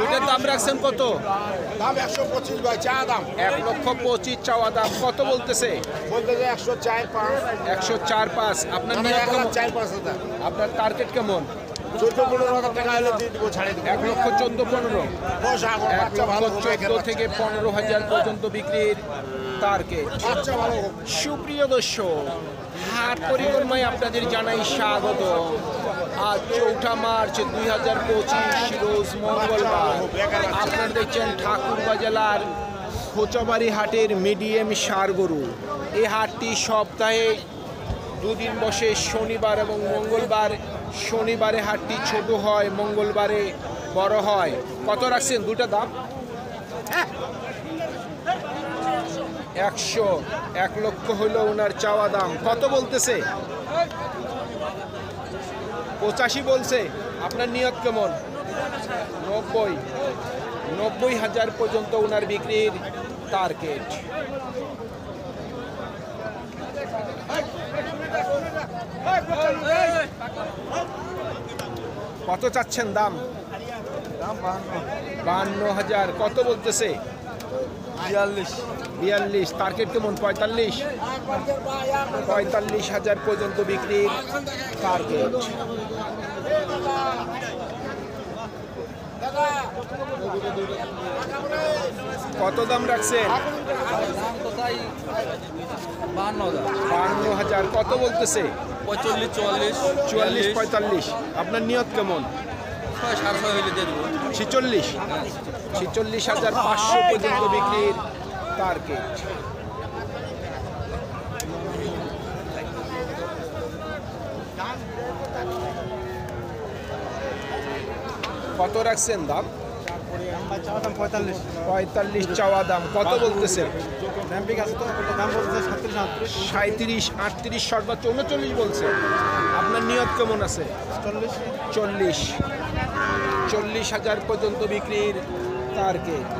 দুইটার দাম রাখছেন কত? দাম 125 ভাই, চা দাম 1,25,000 চাওয়া দাম। কত বলতেছে? বলতেছে 104-5। 104-5। আপনার নিয়ত কেমন? 4-5 আপনার টার্গেট কেমন? 14-15 টাকা হলে দিয়ে দিব, ছাড়ে দিব। 1,14,15। বাচ্চা ভালো হবে, 1,14,000 থেকে 15,000 পর্যন্ত বিক্রির টার্গেট। বাচ্চা ভালো হবে। সুপ্রিয় দর্শক, হাট পরিক্রমায় আপনাদের জানাই স্বাগত। আজ 4 মার্চ 2025 রোজ মঙ্গলবার। আপনারা দেখছেন ঠাকুরগাঁ জেলার খোঁচাবাড়ি হাটের মিডিয়াম ষাঁড় গরু। এই হাটটি সপ্তাহে দুদিন বসে, শনিবার এবং মঙ্গলবার। শনিবারে হাটটি ছোট হয়, মঙ্গলবারে বড় হয়। কত রাখছেন দুটা দাম? 100। 1 লক্ষ হইল ওনার চাওয়া দাম। কত বলতেছে? 85 বলছে। আপনার নিয়ত কেমন? 90। 90,000 পর্যন্ত ওনার বিক্রির টার্গেট। কত চাচ্ছেন দাম? 52,000। কত বলতেছে? 42। টার্গেট কেমন? 45। 45,000 পর্যন্ত বিক্রির টার্গেট। কত দাম রাখছেন? 52,000। কত বলতেছে? 45, 44, 45। আপনার নিয়ত কেমন? 46। 46,500 পর্যন্ত বিক্রির টার্গেট। কত রাখছেন দাম? 45 চাওয়া দাম। কত বলতেছে? 37, 38, সর্বোচ্চ 39 বলছে। আপনার নিয়ত কেমন আছে? 40। 40,000 পর্যন্ত বিক্রির টার্গেট।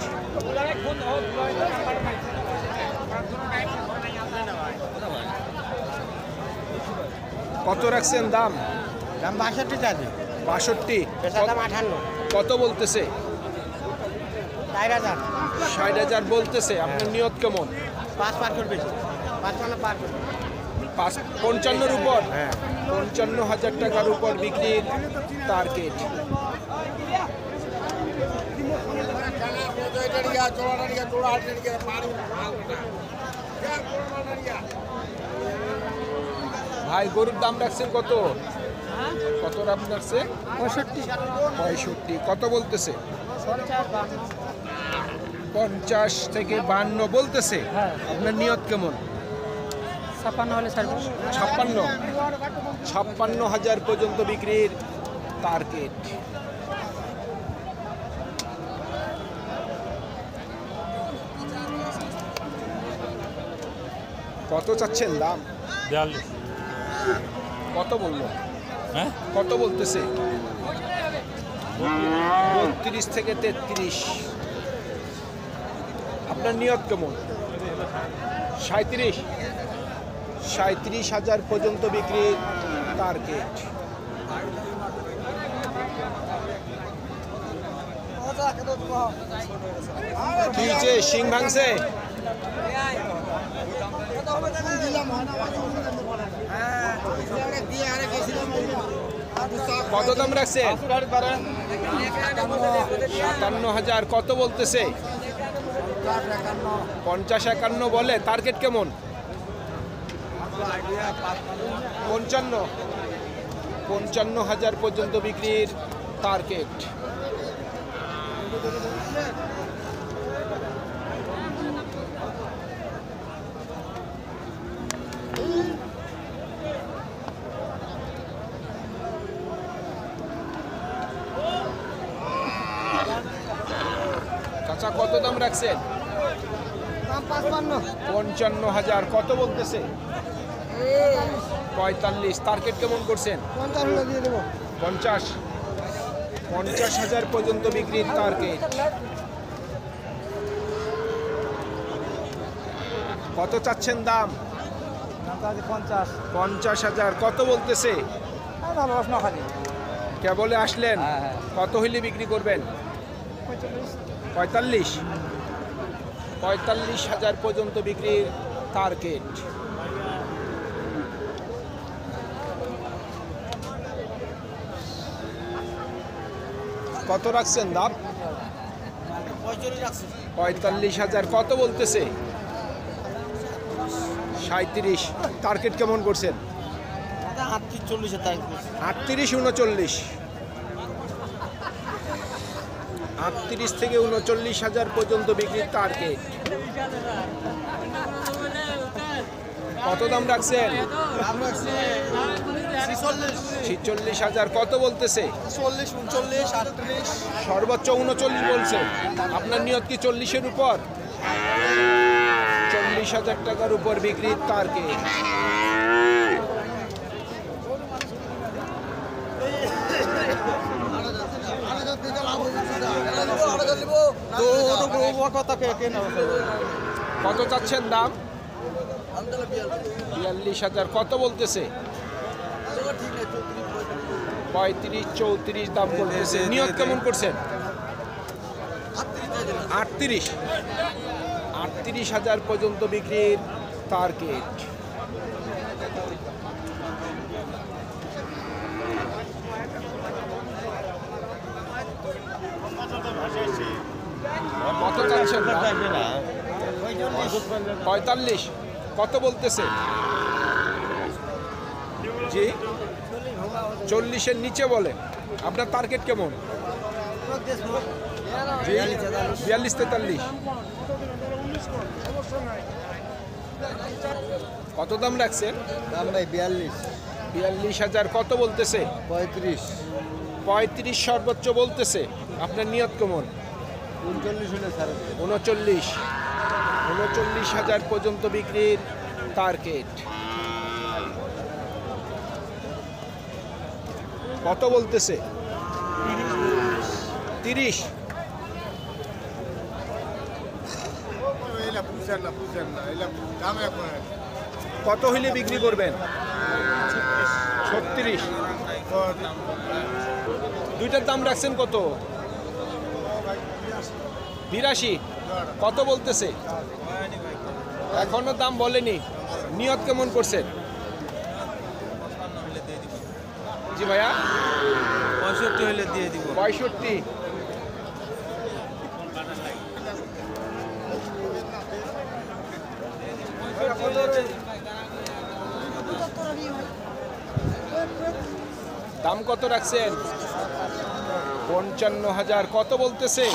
কত রাখছেন দাম? 62। কত বলতেছে? 60,000 বলতেছে। আপনার নিয়ত কেমন? 55-র উপর। 55,000 টাকার উপর বিক্রির টার্গেট। ভাই গরুর দাম রাখছেন কত? কত দাম রাখছেন? 65। কত বলতেছে? 50 থেকে 52 বলতেছে। আপনার নিয়ত কেমন? 56,000 পর্যন্ত বিক্রির টার্গেট। কত চাচ্ছেন দাম? 42। কত বললো? হ্যাঁ, কত বলতেছে? 32 থেকে 33। আপনার নিয়ত কেমন? 37। 37,000 পর্যন্ত বিক্রির টার্গেট। কি যে সিং ভাঙছে? কত দাম রাখছেন? 57,000। কত বলতেছে? 50-51 বলে। টার্গেট কেমন? 55। 55,000 পর্যন্ত বিক্রির টার্গেট। চাচা কত দাম রাখছেন? 55,000। কত বলতেছে? 45। টার্গেট কেমন করছেন? 50। 50,000 পর্যন্ত বিক্রির টার্গেট। কত চাচ্ছেন দাম? 50,000। কত বলতেছে? কেবলে আসলেন? কত হইলে বিক্রি করবেন? 45 45,000 পর্যন্ত বিক্রির টার্গেট। কত রাখছেন দাম? 45,000। কত বলতেছে? 37। টার্গেট কেমন করছেন? 38 39। 38 থেকে 39,000 পর্যন্ত বিক্রির টার্গেট। কত দাম রাখছেন? 46,000। কত বলতেছে? 39 সর্বোচ্চ 39 বলছে। আপনার নিয়ত কি 40-এর উপর? 40,000 টাকার উপর বিক্রির টার্গেট। কত চাচ্ছেন দাম? 42,000। কত বলতেছে? 35 34 দাম বলতেছে। নিয়ত কেমন করছেন? 38,000 পর্যন্ত বিক্রির টার্গেট। কত চাচ্ছেন? 45। কত বলতেছে? জি 40-এর নিচে বলে। আপনার টার্গেট কেমন? 42-43। কত দাম রাখছেন? দাম ভাই 42,000। কত বলতেছে? 35 35 সর্বোচ্চ বলতেছে। আপনার নিয়ত কেমন? 39 হলে ছাড়ে 39,000 পর্যন্ত বিক্রির টার্গেট। কত বলতেছে? 30। কত হইলে বিক্রি করবেন? 36। দুইটার দাম রাখছেন কত? 82। কত বলতেছে? এখনো দাম বলেনি। নিয়ত কেমন করছেন? জি ভাইয়া 65 হলে দিয়ে দিব। 65। দাম কত রাখছেন? 55,000। কত বলতেছে?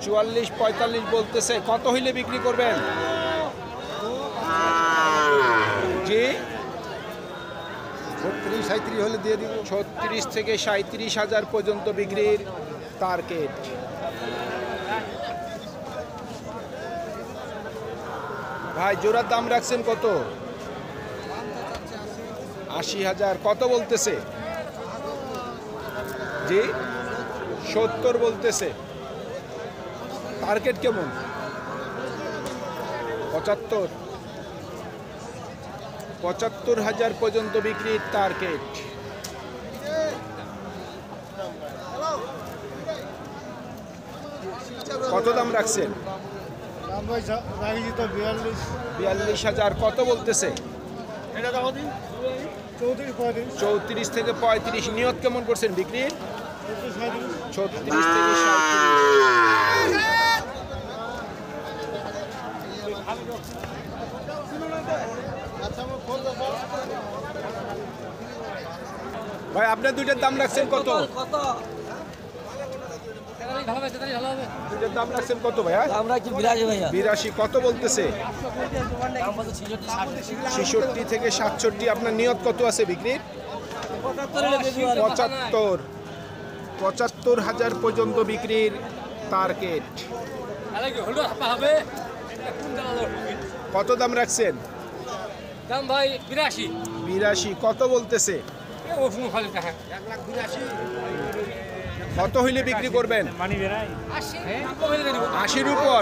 44 45 বলতেছে। কত হইলে বিক্রি করবেন? জি 36 37 হলে দিয়ে দিব 36 থেকে 37,000 পর্যন্ত বিক্রির টার্গেট। ভাই জোড়ার দাম রাখছেন কত? 80,000। কত বলতেছে? জি 70 বলতেছে। টার্গেট কেমন? 75। 75,000 পর্যন্ত বিক্রির টার্গেট। কত দাম রাখছেন? দাম ভাই রাখি তো 42,000। কত বলতেছে? 34 থেকে 35। নিয়ত কেমন করছেন বিক্রির? 36 থেকে 37। ভাই আপনার দুইটার দাম রাখছেন কত? দুইটার দাম রাখছেন কত ভাইয়া? আমরা কি 82 ভাইয়া 82। কত বলতেছে? 66 থেকে 67। আপনার নিয়ত কত আছে বিক্রির? 75। 75,000 পর্যন্ত বিক্রির টার্গেট। কত দাম রাখছেন? দাম ভাই 82 82। কত বলতেছে? কত হইলে বিক্রি করবেন? 80-র উপর।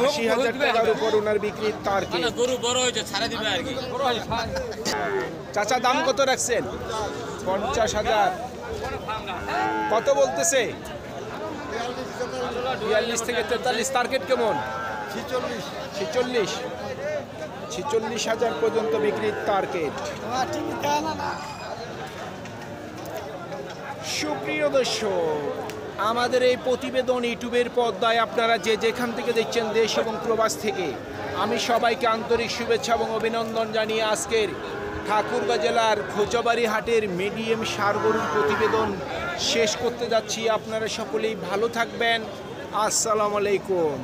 80,000 টাকার উপর ওনার বিক্রির টার্গেট। গরু বড় হয়েছে ছাড়া দিবে আর কি চাচা দাম কত রাখছেন? 50,000। কত বলতেছে? 42 থেকে 43। টার্গেট কেমন? 46,000 পর্যন্ত বিক্রির টার্গেট। সুপ্রিয় দর্শক, আমাদের এই প্রতিবেদন ইউটিউবের পর্দায় আপনারা যে যেখান থেকে দেখছেন দেশ এবং প্রবাস থেকে, আমি সবাইকে আন্তরিক শুভেচ্ছা এবং অভিনন্দন জানিয়ে আজকের ঠাকুরগাঁ জেলার খোঁচাবাড়ি হাটের মিডিয়াম ষাঁড় গরুর প্রতিবেদন শেষ করতে যাচ্ছি। আপনারা সকলেই ভালো থাকবেন। আসসালামু আলাইকুম।